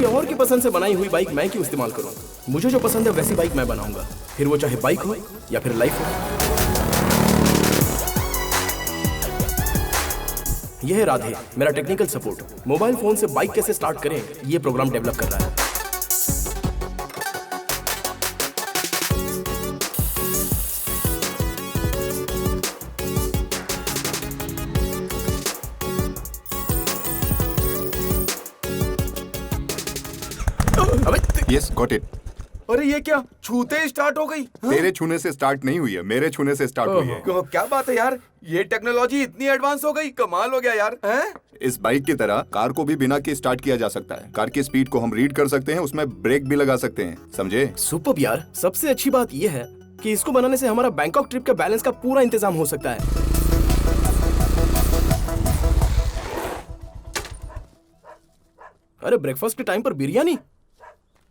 किसी और की पसंद से बनाई हुई बाइक मैं क्यों इस्तेमाल करूं? मुझे जो पसंद है वैसी बाइक मैं बनाऊंगा, फिर वो चाहे बाइक हो या फिर लाइफ हो। यह है राधे, मेरा टेक्निकल सपोर्ट। मोबाइल फोन से बाइक कैसे स्टार्ट करें ये प्रोग्राम डेवलप कर रहा है। Yes got it. अरे ये क्या, छूते ही स्टार्ट हो गई? तेरे छूने से स्टार्ट नहीं हुई है, मेरे छूने से स्टार्ट हुई है। क्या बात है यार, ये टेक्नोलॉजी इतनी एडवांस हो गई, कमाल हो गया यार। हैं? इस बाइक की तरह कार को भी बिना के स्टार्ट किया जा सकता है। कार की स्पीड को हम रीड कर सकते हैं, उसमें ब्रेक भी लगा सकते हैं, समझे? सुपर्ब यार, सबसे अच्छी बात यह है कि इसको बनाने से हमारा बैंकॉक ट्रिप के बैलेंस का पूरा इंतजाम हो सकता है। अरे ब्रेकफास्ट के टाइम पर बिरयानी?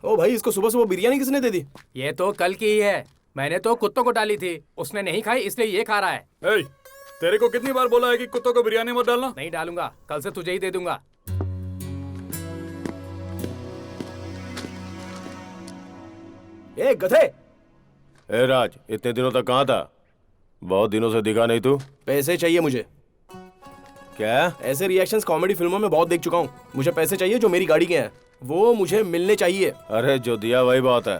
ओ भाई, इसको सुबह सुबह बिरयानी किसने दे दी? ये तो कल की ही है, मैंने तो कुत्तों को डाली थी, उसने नहीं खाई इसलिए ये खा रहा है। ए, तेरे को कितनी बार बोला है कि कुत्तों को बिरयानी मत डालना? नहीं डालूंगा, कल से तुझे ही दे दूंगा। ए गधे! ए राज, इतने दिनों तक कहाँ था? बहुत दिनों से दिखा नहीं तू। पैसे चाहिए मुझे। क्या? ऐसे रिएक्शंस कॉमेडी फिल्मों में बहुत देख चुका हूँ। मुझे पैसे चाहिए जो मेरी गाड़ी के हैं, वो मुझे मिलने चाहिए। अरे जो दिया वही बहुत है।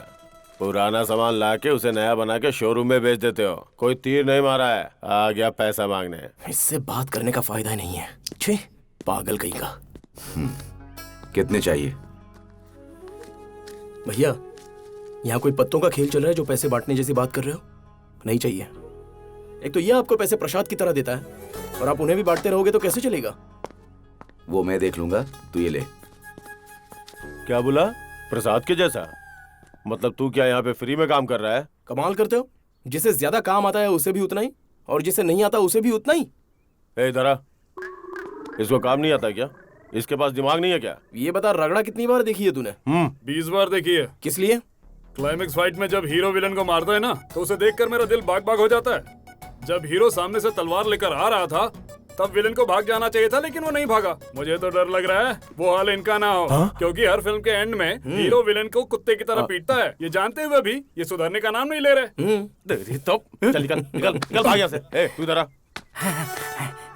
पुराना सामान लाके उसे नया बना के शोरूम में बेच देते हो। कोई तीर नहीं मारा है, आ गया पैसा मांगने। इससे बात करने का फायदा नहीं है। छे, पागल कहीं का। कितने चाहिए? भैया, यहाँ कोई पत्तों का खेल चल रहा है जो पैसे बांटने जैसी बात कर रहे हो? नहीं चाहिए। एक तो ये आपको पैसे प्रसाद की तरह देता है और आप उन्हें भी बांटते रहोगे तो कैसे चलेगा? वो मैं देख लूंगा, तू ये ले। क्या बोला? प्रसाद के जैसा? मतलब तू क्या यहाँ पे फ्री में काम कर रहा है? कमाल करते हो, जिसे ज्यादा काम आता है उसे भी उतना ही और जिसे नहीं आता उसे भी उतना ही। ए इधर आ, इसको काम नहीं आता क्या? इसके पास दिमाग नहीं है क्या? ये बता, रगड़ा कितनी बार देखी है तूने? 20 बार देखी है। किस लिए? क्लाइमेक्स फाइट में जब हीरो विलन को मारता है ना, तो उसे देखकर मेरा दिल बाग बाग हो जाता है। जब हीरो सामने से तलवार लेकर आ रहा था तब विलन को भाग जाना चाहिए था, लेकिन वो नहीं भागा। मुझे तो डर लग रहा है वो हाल इनका ना हो। क्योंकि हर फिल्म के एंड में हीरो विलन को कुत्ते की तरह पीटता है, ये जानते हुए भी ये सुधरने का नाम नहीं ले रहे। तो चल निकल निकल निकल भाग यहाँ से। ए तू इधर आ,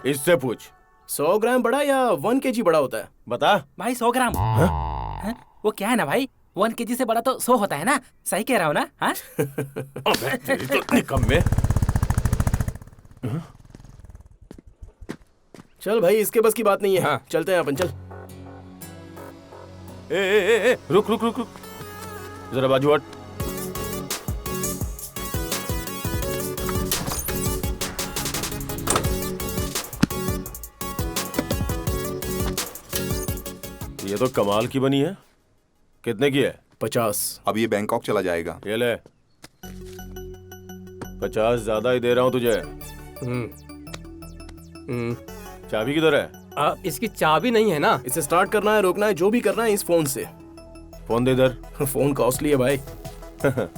इससे पूछ 100 ग्राम बड़ा या 1 केजी बड़ा होता है? बता भाई 100 ग्राम। वो क्या है ना भाई, 1 केजी से बड़ा तो 100 होता है ना, सही कह रहा हूँ ना? हाँ? अबे तेरी तो निकम्मे। चल भाई, इसके बस की बात नहीं है। हाँ। चलते हैं अपन, चल। ए रुक रुक रुक रुक, जरा बाजू हट। ये तो कमाल की बनी है। कितने की है? 50। अब ये बैंकॉक चला जाएगा। ये ले, 50 ज्यादा ही दे रहा हूँ तुझे। चाबी किधर है? इसकी चाबी नहीं है ना। इसे स्टार्ट करना है, रोकना है, जो भी करना है इस फोन से। फोन दे इधर। फोन कॉस्टली है भाई।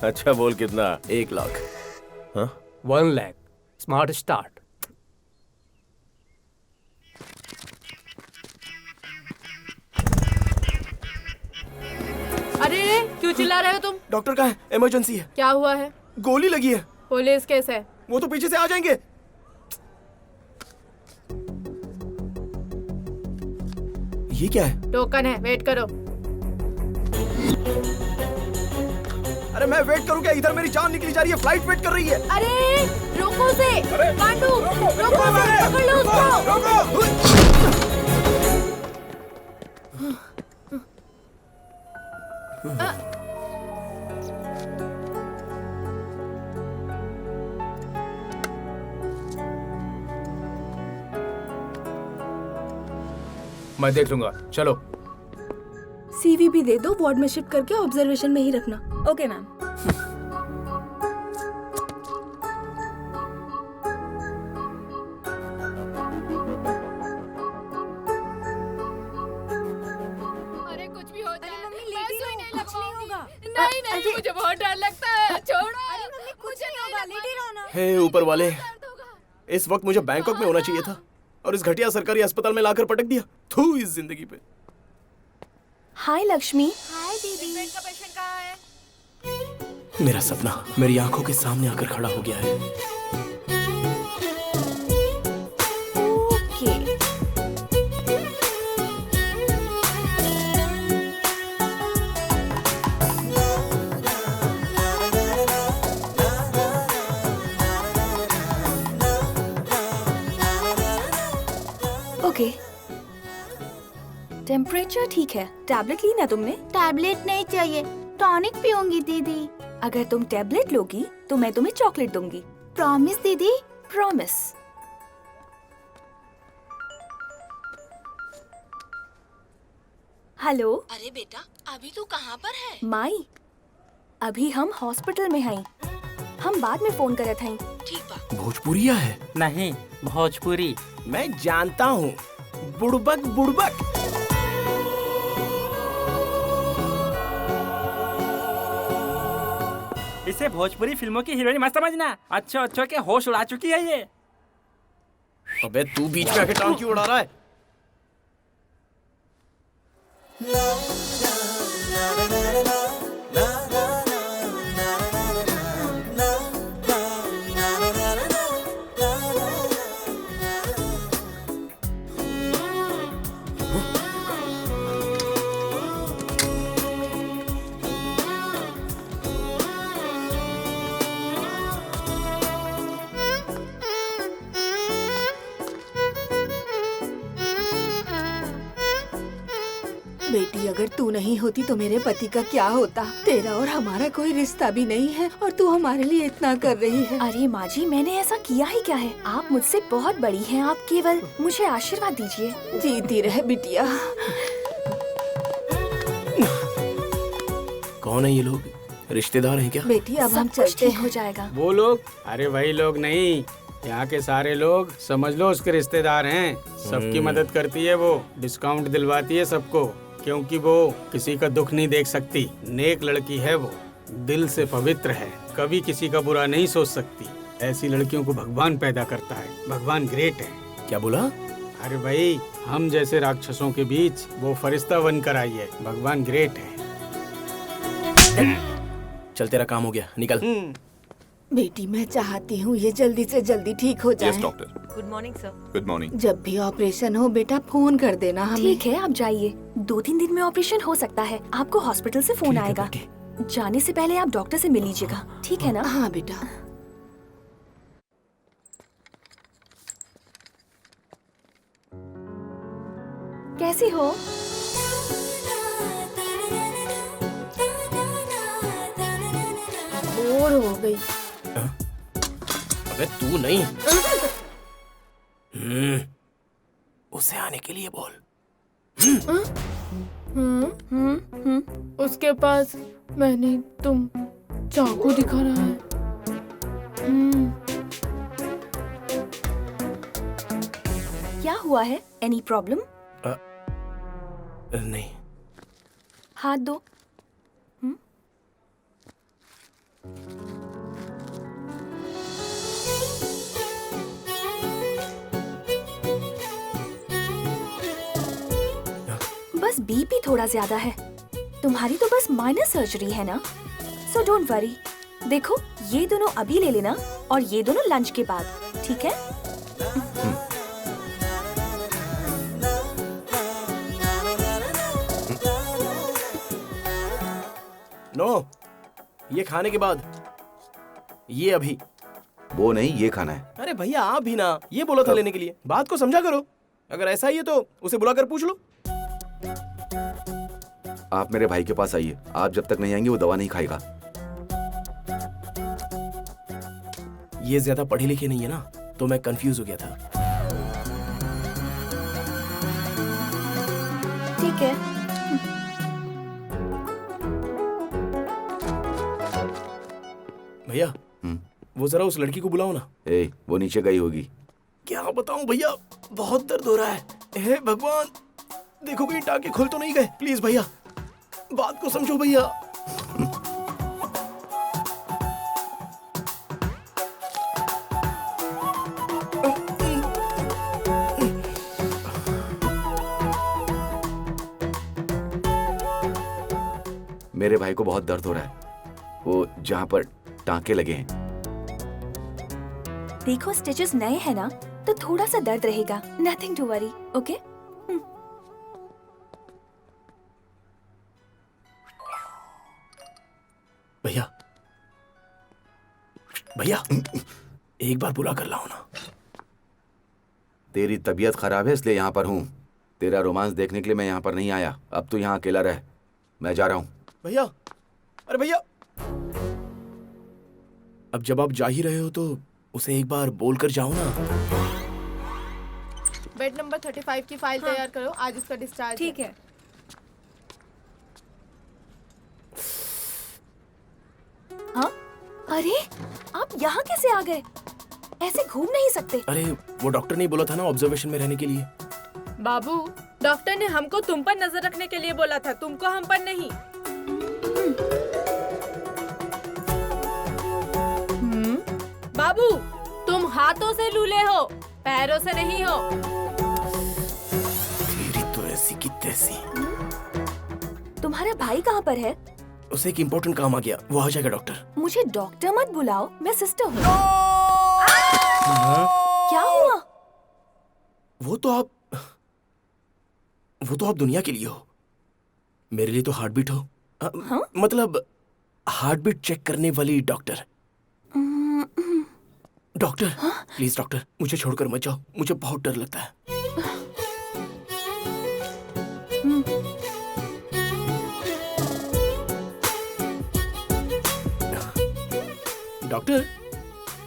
अच्छा बोल कितना? 1 लाख। हाँ? 1 लाख स्मार्ट स्टार्ट। अरे क्यों चिल्ला रहे हो तुम? डॉक्टर कहाँ है? इमरजेंसी है। क्या हुआ है? गोली लगी है। पुलिस केस है। वो तो पीछे से आ जाएंगे। ये क्या है? टोकन है, वेट करो। अरे मैं वेट करूं क्या? इधर मेरी जान निकली जा रही है, फ्लाइट वेट कर रही है। अरे रोको उसे, पांडु, रोको उसे, पकड़ लो उसको। मैं देख लूंगा, चलो। सीवी भी दे दो, वार्ड में शिफ्ट करके ऑब्जर्वेशन में ही रखना। Okay ma'am. अरे कुछ भी हो जाए, मैं सुई नहीं लगाऊंगी। नहीं, मुझे बहुत डर लगता है, छोड़ो। कुछ नहीं होगा, लेटे रहो ना। हे ऊपर वाले, इस वक्त मुझे बैंकॉक में होना चाहिए था और इस घटिया सरकारी अस्पताल में लाकर पटक दिया। थू इस जिंदगी पे। हाय लक्ष्मी। हाय दीदी का पेशेंट कहाँ है? मेरा सपना मेरी आंखों के सामने आकर खड़ा हो गया है। ओके। ओके, टेम्परेचर ठीक है। टैबलेट ली ना तुमने? टैबलेट नहीं चाहिए, टॉनिक पीऊंगी दीदी। अगर तुम टैबलेट लोगी तो मैं तुम्हें चॉकलेट दूंगी। प्रॉमिस दीदी। प्रॉमिस। हेलो। अरे बेटा, अभी तू कहाँ पर है? माई, अभी हम हॉस्पिटल में हैं। हम बाद में फोन करत हई। ठीक बा। भोजपुरिया है? नहीं, भोजपुरी। मैं जानता हूँ, बुड़बक बुड़बक। इसे भोजपुरी फिल्मों की हीरोइन मत समझना। अच्छो अच्छो के होश उड़ा चुकी है ये। अबे तू बीच में आके टांग क्यों उड़ा रहा है? बेटी, अगर तू नहीं होती तो मेरे पति का क्या होता? तेरा और हमारा कोई रिश्ता भी नहीं है और तू हमारे लिए इतना कर रही है। अरे माँ जी, मैंने ऐसा किया ही क्या है? आप मुझसे बहुत बड़ी हैं, आप केवल मुझे आशीर्वाद दीजिए। जीती रहे बिटिया। कौन है ये लोग? रिश्तेदार हैं क्या? बेटी, अब हम सब कुछ चलते ठीक हो हैं। जाएगा। वो लोग? अरे वही लोग नहीं, यहाँ के सारे लोग समझ लो उसके रिश्तेदार हैं। सबकी मदद करती है वो, डिस्काउंट दिलवाती है सबको, क्योंकि वो किसी का दुख नहीं देख सकती। नेक लड़की है वो, दिल से पवित्र है, कभी किसी का बुरा नहीं सोच सकती। ऐसी लड़कियों को भगवान पैदा करता है। भगवान ग्रेट है। क्या बोला? अरे भाई, हम जैसे राक्षसों के बीच वो फरिश्ता बनकर आई है। भगवान ग्रेट है। चल, तेरा काम हो गया, निकल। बेटी, मैं चाहती हूँ ये जल्दी से जल्दी ठीक हो जाए। Yes doctor. Good morning sir. Good morning. जब भी ऑपरेशन हो बेटा, फोन कर देना हमें। ठीक है, आप जाइए। 2-3 दिन में ऑपरेशन हो सकता है। आपको हॉस्पिटल से फोन आएगा। जाने से पहले आप डॉक्टर से मिल लीजिएगा, ठीक है ना? हाँ बेटा। कैसी हो? बोर हो गई। अबे तू नहीं। उसे आने के लिए बोल। उसके पास मैंने तुम चाकू दिखा रहा है। क्या हुआ है? Any problem? नहीं। हाथ दो। बस बीपी थोड़ा ज्यादा है। तुम्हारी तो बस माइनर सर्जरी है ना, सो डोंट वरी। देखो, ये दोनों अभी ले लेना और ये दोनों लंच के बाद, ठीक है? नो, ये खाने के बाद, ये अभी। वो नहीं, ये खाना है। अरे भैया, आप भी ना, ये बोला था लेने के लिए। बात को समझा करो। अगर ऐसा ही है तो उसे बुलाकर पूछ लो। आप मेरे भाई के पास आइए। आप जब तक नहीं आएंगे वो दवा नहीं खाएगा। ये ज्यादा पढ़े लिखे नहीं है ना, तो मैं कंफ्यूज हो गया था। ठीक है। भैया, वो जरा उस लड़की को बुलाओ ना। वो नीचे गई होगी। क्या बताऊं भैया, बहुत दर्द हो रहा है। हे भगवान, देखो कहीं टाके खुल तो नहीं गए। प्लीज भैया, बात को समझो भैया। मेरे भाई को बहुत दर्द हो रहा है, वो जहाँ पर टांके लगे हैं। देखो स्टिचेस नए हैं ना, तो थोड़ा सा दर्द रहेगा। Nothing to worry, okay? भैया भैया एक बार बुला कर लाओ ना। तेरी तबीयत खराब है इसलिए यहाँ पर हूँ। तेरा रोमांस देखने के लिए मैं यहाँ पर नहीं आया। अब तू यहाँ अकेला रह, मैं जा रहा हूँ। भैया, अरे भैया, अब जब आप जा ही रहे हो तो उसे एक बार बोल कर जाओ ना। बेड नंबर 35 की फाइल तैयार करो, आज इसका डिस्चार्ज। ठीक है। हाँ? अरे आप यहाँ कैसे आ गए? ऐसे घूम नहीं सकते। अरे वो डॉक्टर ने बोला था ना ऑब्जर्वेशन में रहने के लिए। बाबू, डॉक्टर ने हमको तुम पर नजर रखने के लिए बोला था, तुमको हम पर नहीं। बाबू, तुम हाथों से लूले हो, पैरों से नहीं हो। तेरी तो ऐसी की तैसी। तुम्हारा भाई कहाँ पर है? उसे एक इम्पोर्टेंट काम आ गया, वो आ जाएगा डॉक्टर। मुझे डॉक्टर मत बुलाओ, मैं सिस्टर हूँ। क्या हुआ? वो तो आप दुनिया के लिए हो, मेरे लिए तो हार्ट बीट हो। मतलब हार्ट बीट चेक करने वाली डॉक्टर। डॉक्टर, प्लीज डॉक्टर, मुझे छोड़कर मत जाओ, मुझे बहुत डर लगता है। डॉक्टर,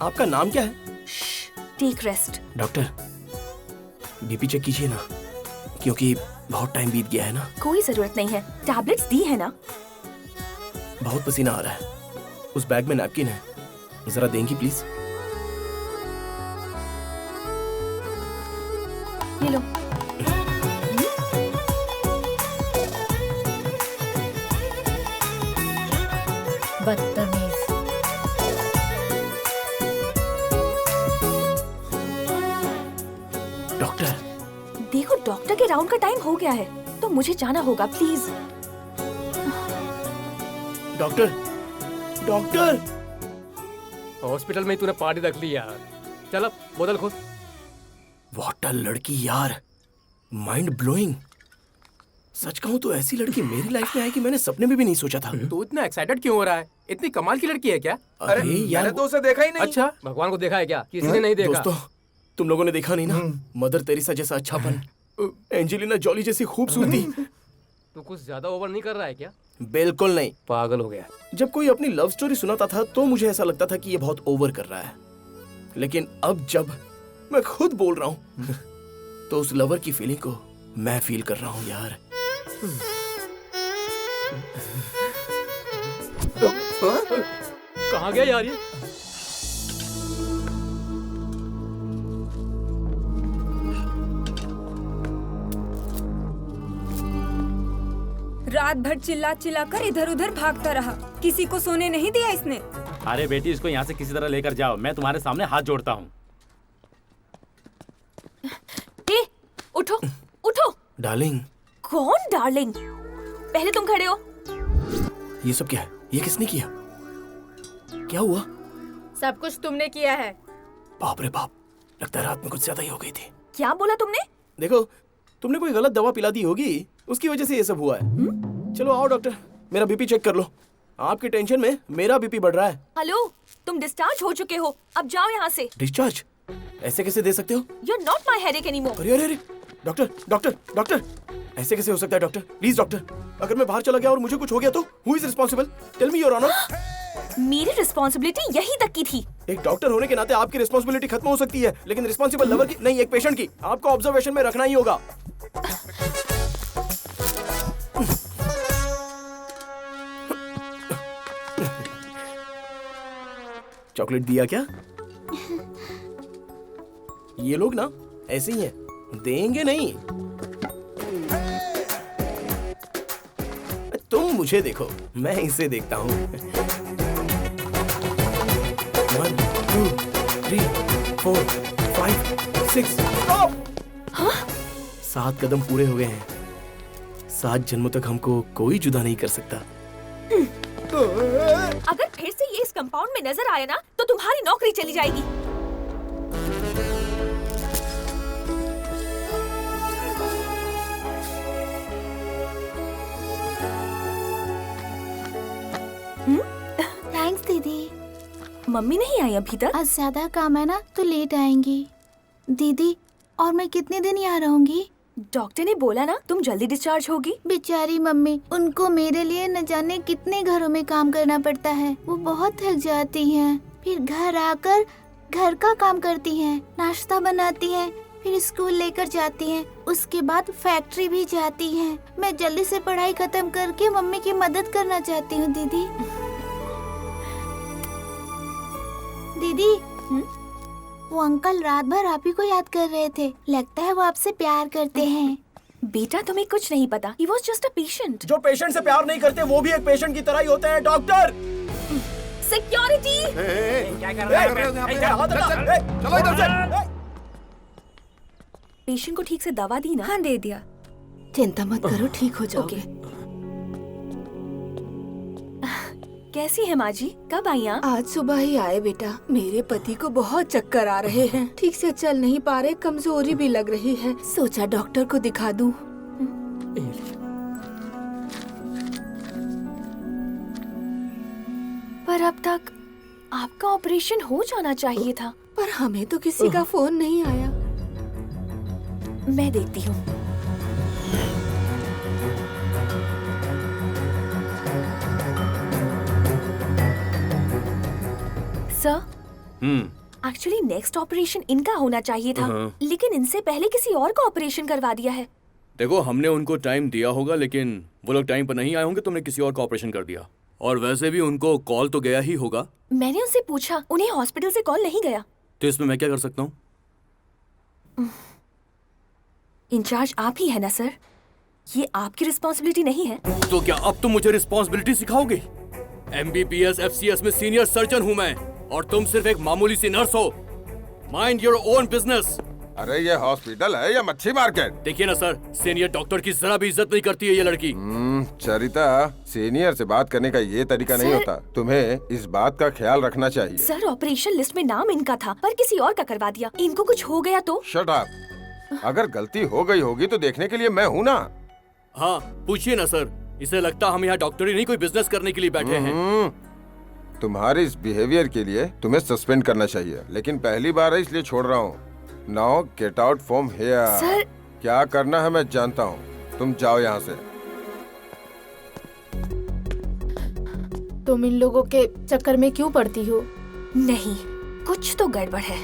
आपका नाम क्या है? Take rest. Doctor, BP check कीजिए ना, क्योंकि बहुत टाइम बीत गया है ना। कोई जरूरत नहीं है, टैबलेट्स दी है ना। बहुत पसीना आ रहा है, उस बैग में नैपकिन है, जरा देंगी प्लीज? ये लो। बदतमीज। डॉक्टर, देखो डॉक्टर के राउंड का टाइम हो गया है, तो मुझे जाना होगा, प्लीज। Doctor, doctor. हॉस्पिटल में ही तूने पार्टी रख ली यार। चल अब बोतल खोल। व्हाट अ लड़की यार, माइंड ब्लोइंग। सच कहूं तो ऐसी लड़की मेरी लाइफ में आई कि मैंने सपने में भी नहीं सोचा था। तू इतना एक्साइटेड क्यों हो रहा है? इतनी कमाल की लड़की है क्या? अरे यार, मैंने तो उसे देखा ही नहीं। अच्छा, भगवान को देखा है क्या? किसी ने नहीं देखा। दोस्तों, तुम लोगों ने देखा नहीं ना, मदर तेरेसा जैसा अच्छापन, एंजेलिना जॉली जैसी खूबसूरती। तू कुछ ज्यादा ओवर नहीं कर रहा है क्या? बिल्कुल नहीं। पागल हो गया। जब कोई अपनी लव स्टोरी सुनाता था तो मुझे ऐसा लगता था कि ये बहुत ओवर कर रहा है, लेकिन अब जब मैं खुद बोल रहा हूँ तो उस लवर की फीलिंग को मैं फील कर रहा हूँ यार। कहाँ गया यार ये? रात भर चिल्ला चिल्ला कर इधर उधर भागता रहा, किसी को सोने नहीं दिया इसने। अरे बेटी, इसको यहाँ से किसी तरह लेकर जाओ, मैं तुम्हारे सामने हाथ जोड़ता हूँ। उठो उठो। डार्लिंग। कौन डार्लिंग? पहले तुम खड़े हो। ये सब क्या है? ये किसने किया? क्या हुआ? सब कुछ तुमने किया है। बाप रे बाप, लगता है रात में कुछ ज्यादा ही हो गई थी। क्या बोला तुमने? देखो, तुमने कोई गलत दवा पिला दी होगी, उसकी वजह से ये सब हुआ है। चलो आओ डॉक्टर, मेरा बीपी चेक कर लो। आपकी टेंशन में मेरा बीपी बढ़ रहा है। हेलो, तुम डिस्चार्ज हो चुके हो, अब जाओ यहाँ से। डिस्चार्ज? ऐसे कैसे दे सकते हो? You're not my headache anymore. अरे अरे अरे, डॉक्टर डॉक्टर डॉक्टर, ऐसे कैसे हो सकता है डॉक्टर? प्लीज डॉक्टर, अगर मैं बाहर चला गया और मुझे कुछ हो गया तो who is responsible? Tell me your honour. मेरी रिस्पॉन्सिबिलिटी यही तक की थी। एक डॉक्टर होने के नाते आपकी रिस्पांसिबिलिटी खत्म हो सकती है, लेकिन रिस्पांसिबल लवर की नहीं, एक पेशेंट की आपको ऑब्जर्वेशन में रखना ही होगा। चॉकलेट दिया क्या? ये लोग ना ऐसे ही हैं, देंगे नहीं। तुम मुझे देखो, मैं इसे देखता हूँ। 1 2 3 4 5 6। 7 कदम पूरे हो गए हैं। 7 जन्मों तक हमको कोई जुदा नहीं कर सकता। अगर फिर से ये इस कंपाउंड में नजर आया ना तो तुम्हारी नौकरी चली जाएगी। थैंक्स दीदी। मम्मी नहीं आई अभी तक? आज ज्यादा काम है ना तो लेट आएंगी। दीदी और मैं कितने दिन यहाँ रहूंगी? डॉक्टर ने बोला ना तुम जल्दी डिस्चार्ज होगी। बेचारी मम्मी, उनको मेरे लिए न जाने कितने घरों में काम करना पड़ता है। वो बहुत थक जाती हैं। फिर घर आकर घर का काम करती हैं, नाश्ता बनाती हैं, फिर स्कूल लेकर जाती हैं, उसके बाद फैक्ट्री भी जाती हैं। मैं जल्दी से पढ़ाई खत्म करके मम्मी की मदद करना चाहती हूँ दीदी। दीदी, वो अंकल रात भर आप ही को याद कर रहे थे। लगता है वो आपसे प्यार करते हैं। बेटा तुम्हें कुछ नहीं पता। He was just a patient। जो पेशेंट से प्यार नहीं करते वो भी एक पेशेंट की तरह ही होते हैं डॉक्टर। सिक्योरिटी। क्या कर रहे हैं? चलो इधर से। पेशेंट को ठीक से दवा दी ना? हाँ दे दिया। चिंता मत करो, ठीक हो जाओगे। कैसी है माँ जी? कब आई आप? आज सुबह ही आए बेटा। मेरे पति को बहुत चक्कर आ रहे हैं, ठीक से चल नहीं पा रहे, कमजोरी भी लग रही है। सोचा डॉक्टर को दिखा दूं। पर अब तक आपका ऑपरेशन हो जाना चाहिए था। पर हमें तो किसी का फोन नहीं आया। मैं देखती हूँ। सर, एक्चुअली नेक्स्ट ऑपरेशन इनका होना चाहिए था, लेकिन इनसे पहले किसी और का ऑपरेशन करवा दिया है। देखो, हमने उनको टाइम दिया होगा, लेकिन वो लोग टाइम पर नहीं आए होंगे, तुमने किसी और का ऑपरेशन कर दिया। और वैसे भी उनको कॉल तो गया ही होगा। मैंने उनसे पूछा, उन्हें हॉस्पिटल से कॉल नहीं गया। तो इसमें मैं क्या कर सकता हूँ? इंचार्ज आप ही है ना सर? ये आपकी रिस्पॉन्सिबिलिटी नहीं है। तो क्या अब तुम मुझे रिस्पॉन्सिबिलिटी सिखाओगे? MBBS FCS में सीनियर सर्जन हूँ मैं, और तुम सिर्फ एक मामूली सी नर्स हो। Mind your own business. अरे ये हॉस्पिटल है या मच्छी मार्केट? देखिए ना सर, सीनियर डॉक्टर की जरा भी इज्जत नहीं करती है ये लड़की। चरिता, सीनियर से बात करने का ये तरीका नहीं होता। तुम्हें इस बात का ख्याल रखना चाहिए। सर, ऑपरेशन लिस्ट में नाम इनका था, पर किसी और का करवा दिया। इनको कुछ हो गया तो? Shut up. अगर गलती हो गई होगी तो देखने के लिए मैं हूँ ना। हाँ, पूछिए ना सर। इसे लगता हम यहाँ डॉक्टरी नहीं, कोई बिजनेस करने के लिए बैठे हैं। तुम्हारे इस बिहेवियर के लिए तुम्हें सस्पेंड करना चाहिए, लेकिन पहली बार है इसलिए छोड़ रहा हूँ। Now get out from here. Sir, क्या करना है मैं जानता हूँ, तुम जाओ यहाँ से। तुम इन लोगों के चक्कर में क्यों पड़ती हो? नहीं, कुछ तो गड़बड़ है।